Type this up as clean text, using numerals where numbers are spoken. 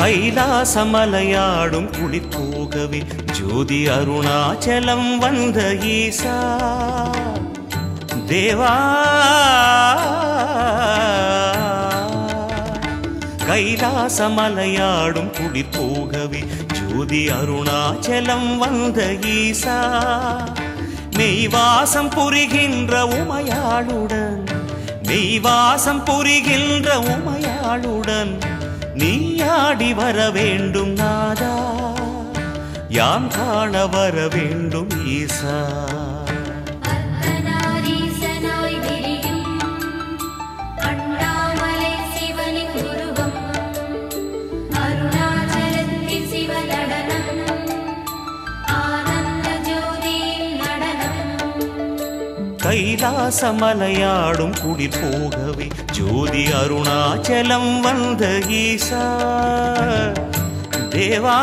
கைலாசமலையாடும் குளிர் போகவே ஜோதி அருணாச்சலம் வந்த ஈசா தேவா கைலாசமலையாடும் குளிர் போகவே ஜோதி அருணாச்சலம் வந்த ஈசா மெய்வாசம் புரிகின்ற உமையாளுடன் மெய்வாசம் புரிகின்ற உமையாளுடன் நீயாடி வர வேண்டும் நாதா யாம் காண வர வேண்டும் ஈசா கைலாசமலையாடும் குளிர் போகவே ஜோதி அருணாச்சலம் வந்த ஈசா தேவா